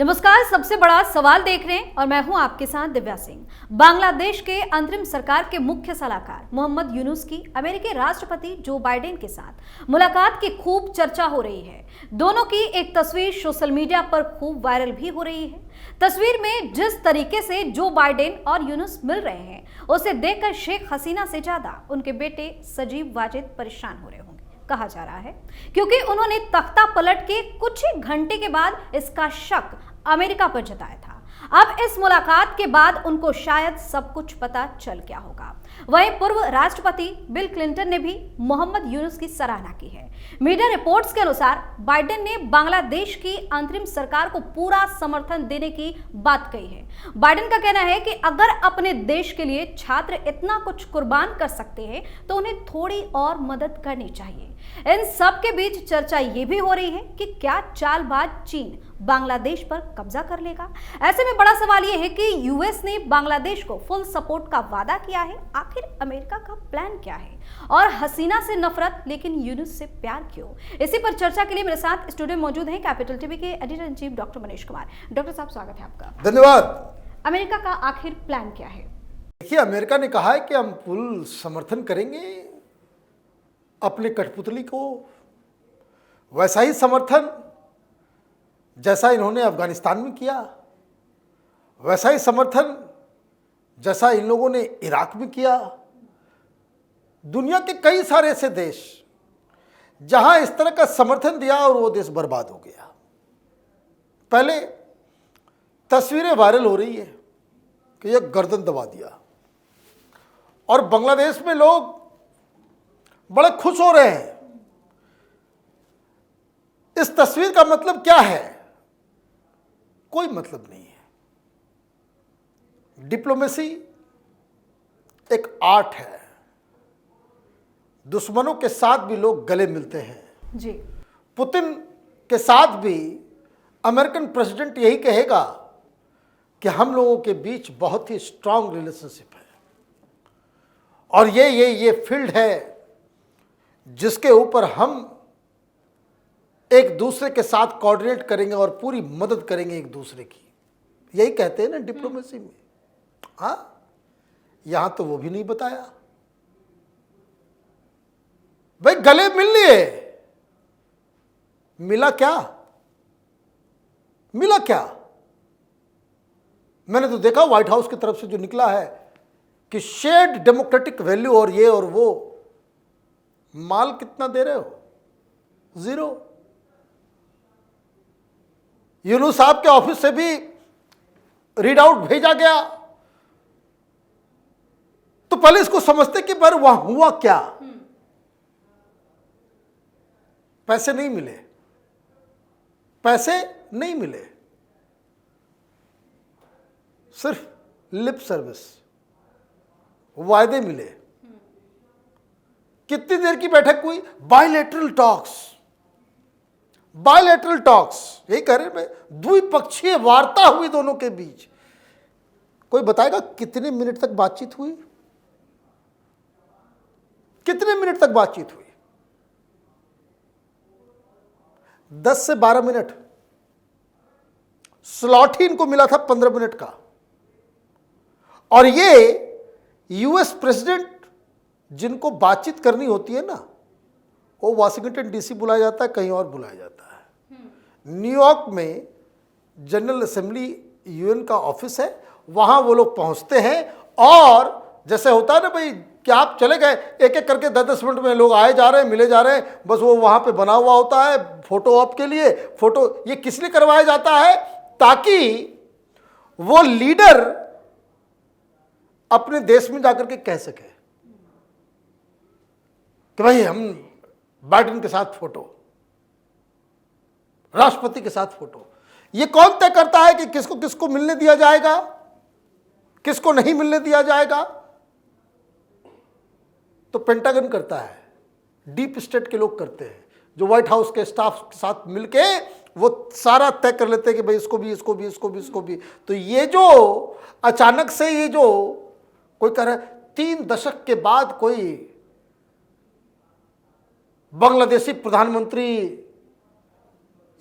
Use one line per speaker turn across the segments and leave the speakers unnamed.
नमस्कार। सबसे बड़ा सवाल देख रहे हैं और मैं हूं आपके साथ दिव्या सिंह। बांग्लादेश के अंतरिम सरकार के मुख्य सलाहकार मोहम्मद यूनुस की अमेरिकी राष्ट्रपति जो बाइडेन के साथ मुलाकात की खूब चर्चा हो रही है। दोनों की एक तस्वीर सोशल मीडिया पर खूब वायरल भी हो रही है। तस्वीर में जिस तरीके से जो बाइडेन और यूनुस मिल रहे हैं, उसे देखकर शेख हसीना से ज्यादा उनके बेटे सजीब वाजिद परेशान हो रहे होंगे, कहा जा रहा है, क्योंकि उन्होंने तख्ता पलट के कुछ ही घंटे के बाद इसका शक अमेरिका पर जताया था। अब इस मुलाकात के बाद उनको शायद सब कुछ पता चल गया होगा। वहीं पूर्व राष्ट्रपति बिल क्लिंटन ने भी मोहम्मद यूनुस की सराहना की है। मीडिया रिपोर्ट्स के अनुसार बाइडेन ने बांग्लादेश की अंतरिम सरकार को पूरा समर्थन देने की बात कही है। बाइडेन का कहना है कि अगर अपने देश के लिए छात्र इतना कुछ कुर्बान कर सकते हैं तो उन्हें थोड़ी और मदद करनी चाहिए। इन सब के बीच चर्चा ये भी हो रही है कि क्या चालबाज चीन बांग्लादेश पर कब्जा कर लेगा। ऐसे में बड़ा सवाल यह है कि यूएस ने बांग्लादेश को फुल सपोर्ट का वादा किया है। आखिर अमेरिका का प्लान क्या है और हसीना से नफरत लेकिन यूनुस से प्यार क्यों? इसी पर चर्चा के लिए मेरे साथ स्टूडियो में मौजूद हैं कैपिटल टीवी के editor in chief doctor Manish Kumar. Doctor साहब, स्वागत है आपका।
धन्यवाद।
अमेरिका का आखिर प्लान क्या है?
देखिए, अमेरिका ने कहा है कि हम फुल समर्थन करेंगे अपने कठपुतली को, वैसा ही समर्थन जैसा इन्होंने अफगानिस्तान में किया, वैसा ही समर्थन जैसा इन लोगों ने इराक में किया। दुनिया के कई सारे ऐसे देश जहां इस तरह का समर्थन दिया और वो देश बर्बाद हो गया। पहले तस्वीरें वायरल हो रही है कि यह गर्दन दबा दिया और बांग्लादेश में लोग बड़े खुश हो रहे हैं। इस तस्वीर का मतलब क्या है? कोई मतलब नहीं है। डिप्लोमेसी एक आर्ट है। दुश्मनों के साथ भी लोग गले मिलते हैं
जी।
पुतिन के साथ भी अमेरिकन प्रेसिडेंट यही कहेगा कि हम लोगों के बीच बहुत ही स्ट्रांग रिलेशनशिप है और ये फील्ड है जिसके ऊपर हम एक दूसरे के साथ कोऑर्डिनेट करेंगे और पूरी मदद करेंगे एक दूसरे की। यही कहते हैं ना डिप्लोमेसी में। हाँ, यहां तो वो भी नहीं बताया। भाई गले मिल लिए, मिला क्या? मिला क्या? मैंने तो देखा व्हाइट हाउस की तरफ से जो निकला है कि शेयर्ड डेमोक्रेटिक वैल्यू और ये और वो। माल कितना दे रहे हो? जीरो। यूनुस साहब के ऑफिस से भी रीड आउट भेजा गया तो पहले इसको समझते कि पर वहां हुआ क्या। पैसे नहीं मिले, पैसे नहीं मिले, सिर्फ लिप सर्विस, वायदे मिले। कितनी देर की बैठक हुई? बायलैटरल टॉक्स, बायलैटरल टॉक्स, यही कह रहे हैं, द्विपक्षीय वार्ता हुई दोनों के बीच। कोई बताएगा कितने मिनट तक बातचीत हुई? कितने मिनट तक बातचीत हुई? 10 से 12 मिनट। स्लॉट ही इनको मिला था 15 मिनट का। और ये यूएस प्रेसिडेंट जिनको बातचीत करनी होती है ना, वो वाशिंगटन डीसी बुलाया जाता है, कहीं और बुलाया जाता है। न्यूयॉर्क में जनरल असेंबली यूएन का ऑफिस है, वहां वो लोग पहुंचते हैं और जैसे होता है ना भाई कि आप चले गए, एक एक करके 10-10 मिनट में लोग आए जा रहे हैं, मिले जा रहे हैं, बस वो वहां पे बना हुआ होता है फोटो ऑप के लिए। फोटो ये किस लिए करवाया जाता है? ताकि वो लीडर अपने देश में जाकर के कह सके कि भाई हम बाइडेन के साथ फोटो, राष्ट्रपति के साथ फोटो। ये कौन तय करता है कि किसको किसको मिलने दिया जाएगा, किसको नहीं मिलने दिया जाएगा? तो पेंटागन करता है, डीप स्टेट के लोग करते हैं, जो व्हाइट हाउस के स्टाफ के साथ मिलके वो सारा तय कर लेते हैं कि भाई इसको भी, इसको भी, इसको भी, इसको भी। तो ये जो अचानक से ये जो कोई कह रहा है 3 दशक के बाद कोई बांग्लादेशी प्रधानमंत्री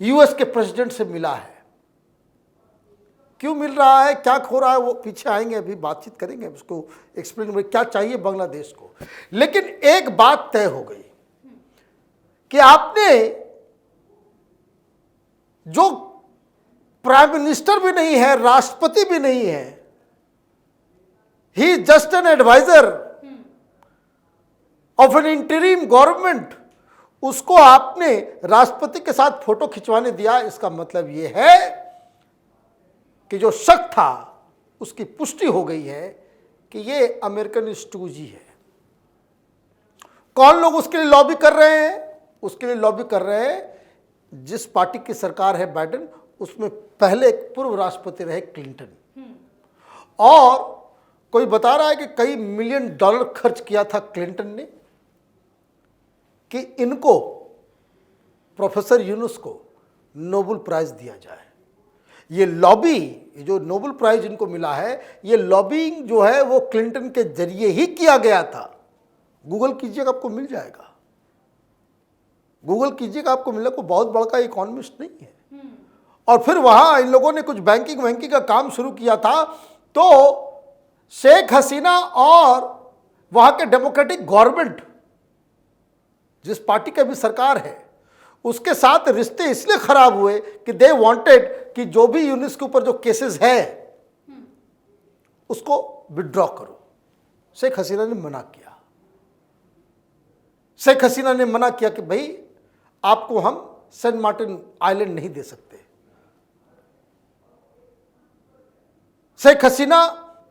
यूएस के प्रेसिडेंट से मिला है, क्यों मिल रहा है, क्या खो रहा है, वो पीछे आएंगे, अभी बातचीत करेंगे, उसको एक्सप्लेन क्या चाहिए बांग्लादेश को। लेकिन एक बात तय हो गई कि आपने जो प्राइम मिनिस्टर भी नहीं है, राष्ट्रपति भी नहीं है, he is just an adviser of an interim government, उसको आपने राष्ट्रपति के साथ फोटो खिंचवाने दिया। इसका मतलब यह है कि जो शक था उसकी पुष्टि हो गई है कि ये अमेरिकन स्टूजी है। कौन लोग उसके लिए लॉबी कर रहे हैं? उसके लिए लॉबी कर रहे हैं जिस पार्टी की सरकार है बाइडेन, उसमें पहले एक पूर्व राष्ट्रपति रहे क्लिंटन, और कोई बता रहा है कि कई $मिलियन खर्च किया था क्लिंटन ने कि इनको, प्रोफेसर यूनुस को नोबेल प्राइज दिया जाए। ये लॉबी, जो नोबेल प्राइज इनको मिला है, ये लॉबिंग जो है वो क्लिंटन के जरिए ही किया गया था। गूगल कीजिएगा, आपको मिल जाएगा। गूगल कीजिएगा, आपको मिलेगा। कोई बहुत बड़ा इकोनॉमिस्ट नहीं है। और फिर वहां इन लोगों ने कुछ बैंकिंग का काम शुरू किया था, तो शेख हसीना और वहां के डेमोक्रेटिक गवर्नमेंट, जिस पार्टी की भी सरकार है, उसके साथ रिश्ते इसलिए खराब हुए कि दे वांटेड कि जो भी यूनिस के ऊपर जो केसेस है उसको विड्रॉ करो। शेख हसीना ने मना किया। शेख हसीना ने मना किया कि भाई आपको हम सेंट मार्टिन आइलैंड नहीं दे सकते। शेख हसीना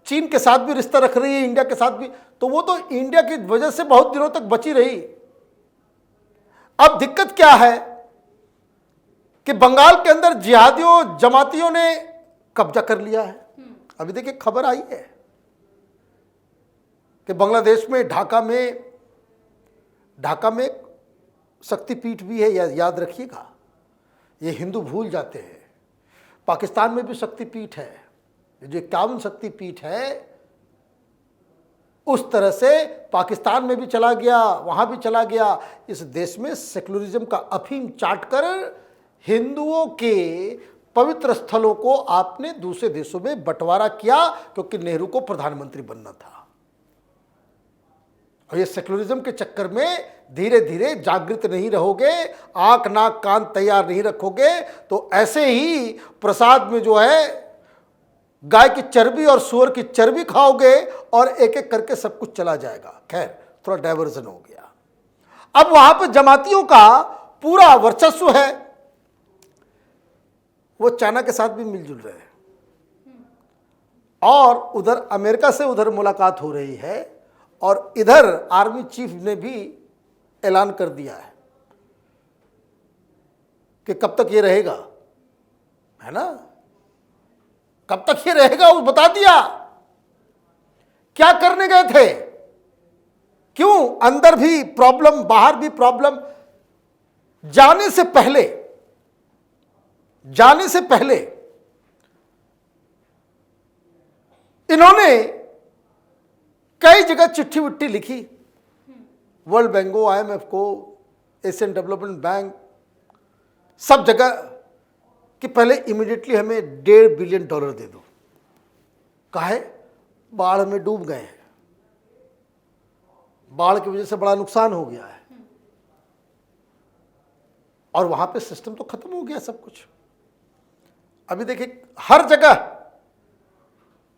चीन के साथ भी रिश्ता रख रही है, इंडिया के साथ भी, तो वो तो इंडिया की वजह से बहुत दिनों तक बची रही। अब दिक्कत क्या है कि बंगाल के अंदर जिहादियों, जमातियों ने कब्जा कर लिया है। अभी देखिए खबर आई है कि बांग्लादेश में ढाका में शक्तिपीठ भी है, याद रखिएगा, ये हिंदू भूल जाते हैं। पाकिस्तान में भी शक्तिपीठ है, जो 51 शक्तिपीठ है, उस तरह से पाकिस्तान में भी चला गया, वहां भी चला गया। इस देश में सेकुलरिज्म का अफीम चाटकर हिंदुओं के पवित्र स्थलों को आपने दूसरे देशों में बंटवारा किया, क्योंकि नेहरू को प्रधानमंत्री बनना था। और ये सेकुलरिज्म के चक्कर में धीरे धीरे जागृत नहीं रहोगे, आंख नाक कान तैयार नहीं रखोगे, तो ऐसे ही प्रसाद में जो है गाय की चर्बी और सूअर की चर्बी खाओगे और एक एक करके सब कुछ चला जाएगा। खैर, थोड़ा डाइवर्जन हो गया। अब वहां पर जमातियों का पूरा वर्चस्व है, वो चाइना के साथ भी मिलजुल रहे हैं, और उधर अमेरिका से उधर मुलाकात हो रही है, और इधर आर्मी चीफ ने भी ऐलान कर दिया है कि कब तक ये रहेगा, है ना, कब तक ये रहेगा, वो बता दिया। क्या करने गए थे, क्यों, अंदर भी प्रॉब्लम, बाहर भी प्रॉब्लम। जाने से पहले इन्होंने कई जगह चिट्ठी विट्ठी लिखी, वर्ल्ड बैंक को, IMF को, एशियन डेवलपमेंट बैंक, सब जगह, कि पहले इमीडिएटली हमें $1.5 बिलियन दे दो। काहे? बाढ़ में डूब गए हैं, बाढ़ की वजह से बड़ा नुकसान हो गया है, और वहां पे सिस्टम तो खत्म हो गया सब कुछ। अभी देखिए हर जगह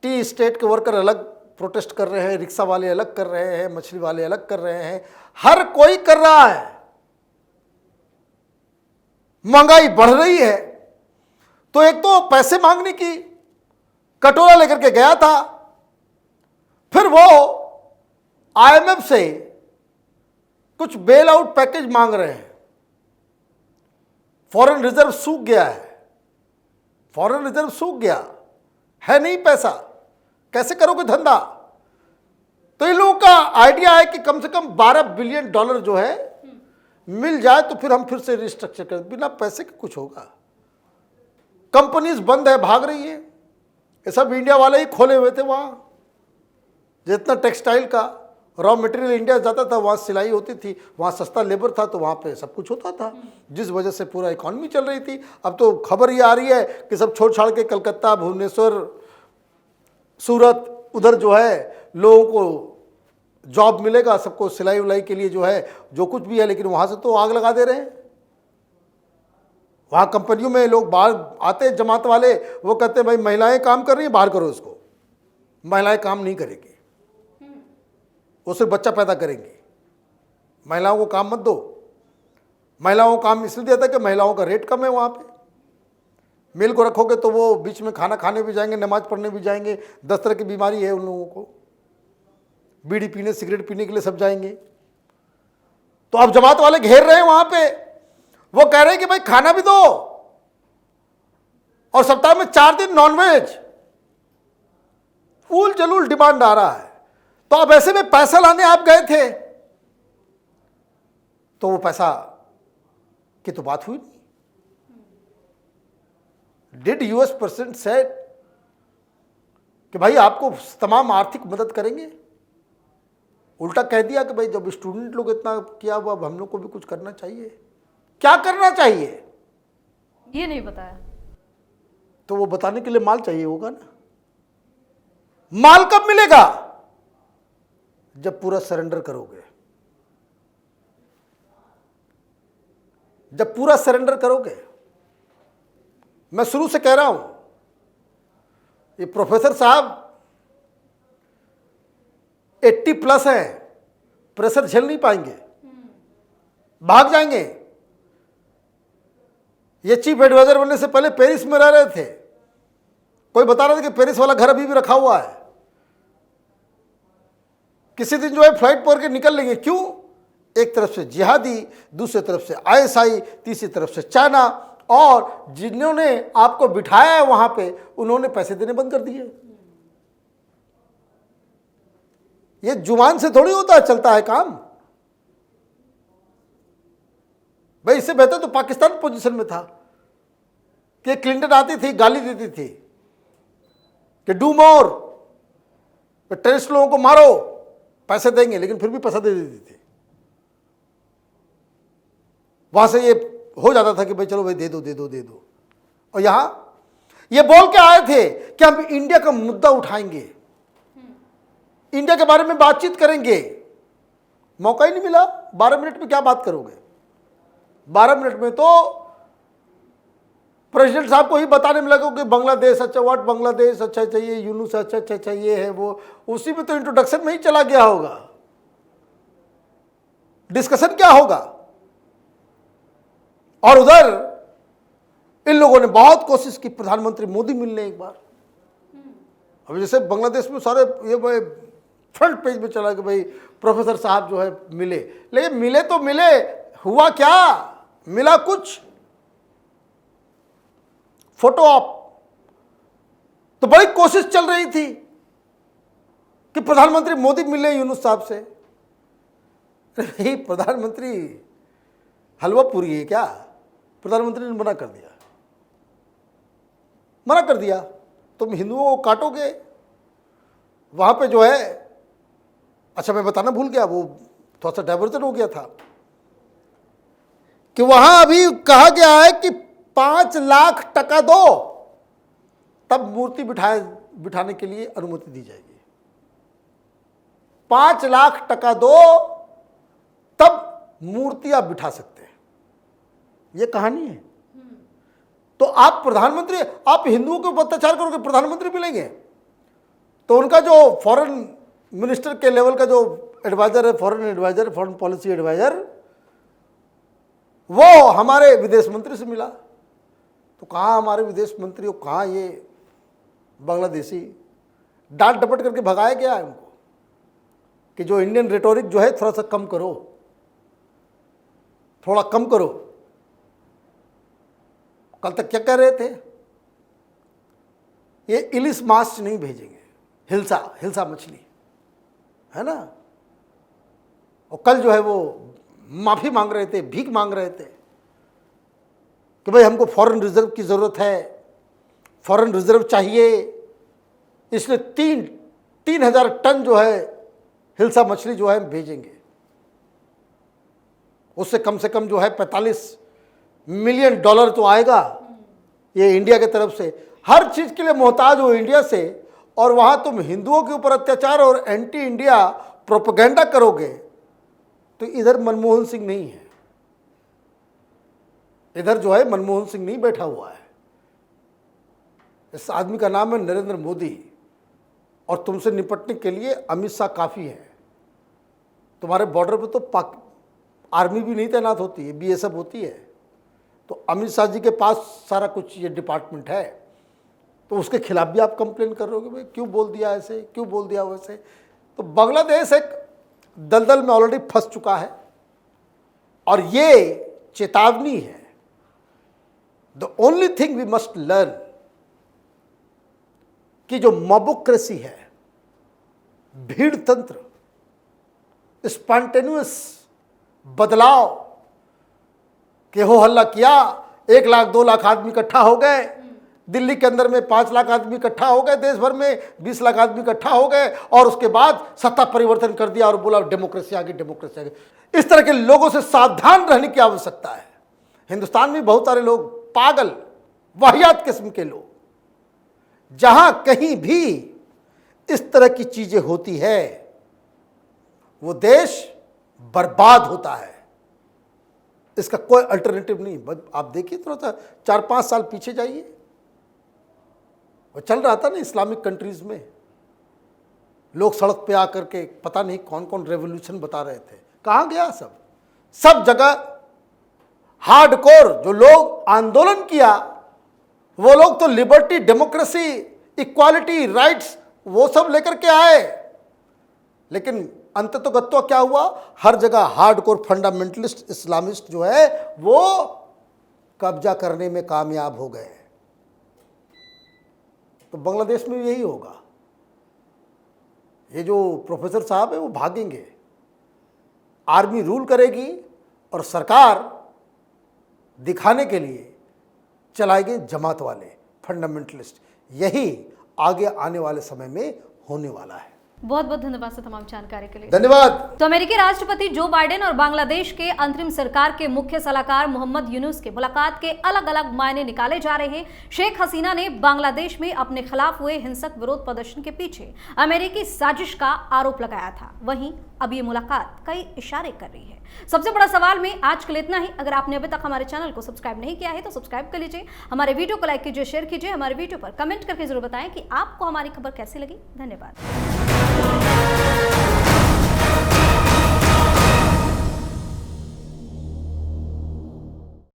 टी स्टेट के वर्कर अलग प्रोटेस्ट कर रहे हैं, रिक्शा वाले अलग कर रहे हैं, मछली वाले अलग कर रहे हैं, हर कोई कर रहा है। महंगाई बढ़ रही है, तो एक तो पैसे मांगने की कटोरा लेकर के गया था, फिर वो IMF से कुछ बेल आउट पैकेज मांग रहे हैं। फॉरेन रिजर्व सूख गया है, फॉरेन रिजर्व सूख गया है, नहीं पैसा, कैसे करोगे धंधा? तो इन लोगों का आइडिया है कि कम से कम $12 बिलियन जो है मिल जाए, तो फिर हम फिर से रिस्ट्रक्चर कर। बिना पैसे के कुछ होगा? कंपनीज बंद है, भाग रही है, ये सब इंडिया वाले ही खोले हुए थे वहां, जितना टेक्सटाइल का रॉ मटेरियल इंडिया जाता था, वहाँ सिलाई होती थी, वहाँ सस्ता लेबर था, तो वहाँ पे सब कुछ होता था, जिस वजह से पूरा इकॉनमी चल रही थी। अब तो खबर ये आ रही है कि सब छोड़ छाड़ के कलकत्ता, भुवनेश्वर, सूरत, उधर जो है लोगों को जॉब मिलेगा, सबको सिलाई उलाई के लिए जो है जो कुछ भी है, लेकिन वहाँ से तो आग लगा दे रहे हैं। वहाँ कंपनियों में लोग बाहर आते हैं, जमात वाले, वो कहते हैं भाई महिलाएं काम कर रही हैं, बाहर करो इसको, महिलाएं काम नहीं करेंगी, वो सिर्फ बच्चा पैदा करेंगी, महिलाओं को काम मत दो। महिलाओं को काम इसलिए दिया था कि महिलाओं का रेट कम है वहाँ पे, मेल को रखोगे तो वो बीच में खाना खाने भी जाएंगे, नमाज पढ़ने भी जाएंगे, 10 तरह की बीमारी है उन लोगों को, बीड़ी पीने, सिगरेट पीने के लिए सब जाएंगे। तो अब जमात वाले घेर रहे हैं वहां पे, वो कह रहे हैं कि भाई खाना भी दो, और सप्ताह में 4 दिन नॉनवेज, फूल जलूल डिमांड आ रहा है। तो अब ऐसे में पैसा लाने आप गए थे, तो वो पैसा की तो बात हुई नहीं। डिड यूएस प्रेसिडेंट सेड कि भाई आपको तमाम आर्थिक मदद करेंगे? उल्टा कह दिया कि भाई जब स्टूडेंट लोग इतना किया, अब हम लोग को भी कुछ करना चाहिए। क्या करना चाहिए
ये नहीं बताया,
तो वो बताने के लिए माल चाहिए होगा ना। माल कब मिलेगा? जब पूरा सरेंडर करोगे, जब पूरा सरेंडर करोगे। मैं शुरू से कह रहा हूं, ये प्रोफेसर साहब 80+ हैं, प्रेशर झेल नहीं पाएंगे, भाग जाएंगे। ये चीफ एडवाइजर बनने से पहले पेरिस में रह रहे थे, कोई बता रहा था कि पेरिस वाला घर अभी भी रखा हुआ है। किसी दिन जो है फ्लाइट पकड़ के निकल लेंगे। क्यों? एक तरफ से जिहादी, दूसरी तरफ से आईएसआई, तीसरी तरफ से चाइना, और जिन्होंने आपको बिठाया है वहां पे, उन्होंने पैसे देने बंद कर दिए। ये जुबान से थोड़ी होता है, चलता है काम भाई। इससे बेहतर तो पाकिस्तान पोजीशन में था कि क्लिंटन आती थी, गाली देती थी कि डू मोर, टेररिस्ट लोगों को मारो, पैसे देंगे, लेकिन फिर भी पैसा दे देती थी। वहां से ये हो जाता था कि भाई चलो भाई दे दो दे दो दे दो। और यहां ये बोल के आए थे कि हम इंडिया का मुद्दा उठाएंगे, इंडिया के बारे में बातचीत करेंगे। मौका ही नहीं मिला। 12 मिनट में क्या बात करोगे? 12 मिनट में तो प्रेसिडेंट साहब को ही बताने में लगा कि बांग्लादेश अच्छा, व्हाट बांग्लादेश अच्छा चाहिए, यूनुस अच्छा अच्छा अच्छा ये है वो, उसी में तो इंट्रोडक्शन में ही चला गया होगा। डिस्कशन क्या होगा? और उधर इन लोगों ने बहुत कोशिश की प्रधानमंत्री मोदी मिलने एक बार। अब जैसे बांग्लादेश में सारे ये भाई फ्रंट पेज में चला कि भाई प्रोफेसर साहब जो है मिले, लेकिन मिले तो मिले, हुआ क्या? मिला कुछ? Photo op. तो बड़ी कोशिश चल रही थी कि प्रधानमंत्री मोदी मिले यूनुस साहब से। अरे प्रधानमंत्री हलवा पूरी है क्या? प्रधानमंत्री ने मना कर दिया, मना कर दिया। तुम हिंदुओं को काटोगे वहां पे जो है। अच्छा मैं बताना भूल गया, वो थोड़ा सा डाइवर्जन हो गया था कि वहां अभी कहा गया है कि 5 लाख टका दो, तब मूर्ति बिठाने के लिए अनुमति दी जाएगी। 5 लाख टका दो, तब मूर्ति आप बिठा सकते हैं। यह कहानी है। तो आप प्रधानमंत्री, आप हिंदुओं के ऊपर अत्याचार करोगे, प्रधानमंत्री मिलेंगे? तो उनका जो फॉरेन मिनिस्टर के लेवल का जो एडवाइजर है, foreign adviser, foreign policy adviser, वो हमारे विदेश मंत्री से मिला। तो कहाँ हमारे विदेश मंत्री हो, कहाँ ये बांग्लादेशी? डांट डपट करके भगाया गया है उनको कि जो इंडियन रेटोरिक जो है थोड़ा सा कम करो, थोड़ा कम करो। कल तक क्या कह रहे थे? ये इलिस माछ नहीं भेजेंगे, हिल्सा मछली है ना। और कल जो है वो माफी मांग रहे थे, भीख मांग रहे थे कि भाई हमको फॉरेन रिजर्व की जरूरत है, फॉरेन रिजर्व चाहिए। इसलिए 3,000 टन जो है हिल्सा मछली जो है हम भेजेंगे। उससे कम से कम जो है 45 मिलियन डॉलर तो आएगा ये इंडिया की तरफ से। हर चीज़ के लिए मोहताज हो इंडिया से, और वहाँ तुम हिंदुओं के ऊपर अत्याचार और एंटी इंडिया प्रोपेगेंडा करोगे, तो इधर मनमोहन सिंह नहीं है, इधर जो है मनमोहन सिंह नहीं बैठा हुआ है। इस आदमी का नाम है नरेंद्र मोदी, और तुमसे निपटने के लिए अमित शाह काफ़ी है। तुम्हारे बॉर्डर पे तो आर्मी भी नहीं तैनात होती है, बीएसएफ होती है, तो अमित शाह जी के पास सारा कुछ ये डिपार्टमेंट है, तो उसके खिलाफ भी आप कंप्लेन कर रहे हो कि भाई क्यों बोल दिया ऐसे, क्यों बोल दिया वैसे। तो बांग्लादेश एक दलदल में ऑलरेडी फंस चुका है, और ये चेतावनी है। The only thing we must learn कि जो मोबोक्रेसी है, भीड़ तंत्र, स्पॉन्टेनियस बदलाव के हो हल्ला किया, 1 लाख 2 लाख आदमी इकट्ठा हो गए, दिल्ली के अंदर में 5 लाख आदमी इकट्ठा हो गए, देश भर में 20 लाख आदमी इकट्ठा हो गए, और उसके बाद सत्ता परिवर्तन कर दिया और बोला डेमोक्रेसी आ गई, डेमोक्रेसी आ गई। इस तरह के लोगों से सावधान रहने की आवश्यकता है। हिंदुस्तान में बहुत सारे लोग पागल, वाहियात किस्म के लोग, जहां कहीं भी इस तरह की चीजें होती है वो देश बर्बाद होता है। इसका कोई अल्टरनेटिव नहीं। आप देखिए थोड़ा सा 4-5 साल पीछे जाइए, वो चल रहा था ना इस्लामिक कंट्रीज में, लोग सड़क पे आकर के पता नहीं कौन कौन रेवोल्यूशन बता रहे थे। कहाँ गया सब जगह हार्डकोर जो लोग आंदोलन किया, वो लोग तो लिबर्टी, डेमोक्रेसी, इक्वालिटी, राइट्स वो सब लेकर के आए, लेकिन अंततोगत्वा क्या हुआ, हर जगह हार्डकोर फंडामेंटलिस्ट इस्लामिस्ट जो है वो कब्जा करने में कामयाब हो गए। तो बांग्लादेश में यही होगा। ये जो प्रोफेसर साहब है वो भागेंगे, आर्मी रूल करेगी, और सरकार दिखाने के लिए चलाएंगे जमात वाले फंडामेंटलिस्ट। यही आगे आने वाले समय में होने वाला है।
बहुत बहुत धन्यवाद सर तमाम जानकारी के लिए।
धन्यवाद।
तो अमेरिकी राष्ट्रपति जो बाइडेन और बांग्लादेश के अंतरिम सरकार के मुख्य सलाहकार मोहम्मद यूनुस के मुलाकात के अलग अलग मायने निकाले जा रहे हैं। शेख हसीना ने बांग्लादेश में अपने खिलाफ हुए हिंसक विरोध प्रदर्शन के पीछे अमेरिकी साजिश का आरोप लगाया था। वहीं अब ये मुलाकात कई इशारे कर रही है। सबसे बड़ा सवाल में आज के लिए इतना ही। अगर आपने अभी तक हमारे चैनल को सब्सक्राइब नहीं किया है तो सब्सक्राइब कर लीजिए, हमारे वीडियो को लाइक कीजिए, शेयर कीजिए, हमारे वीडियो पर कमेंट करके जरूर बताएं कि आपको हमारी खबर कैसी लगी। धन्यवाद।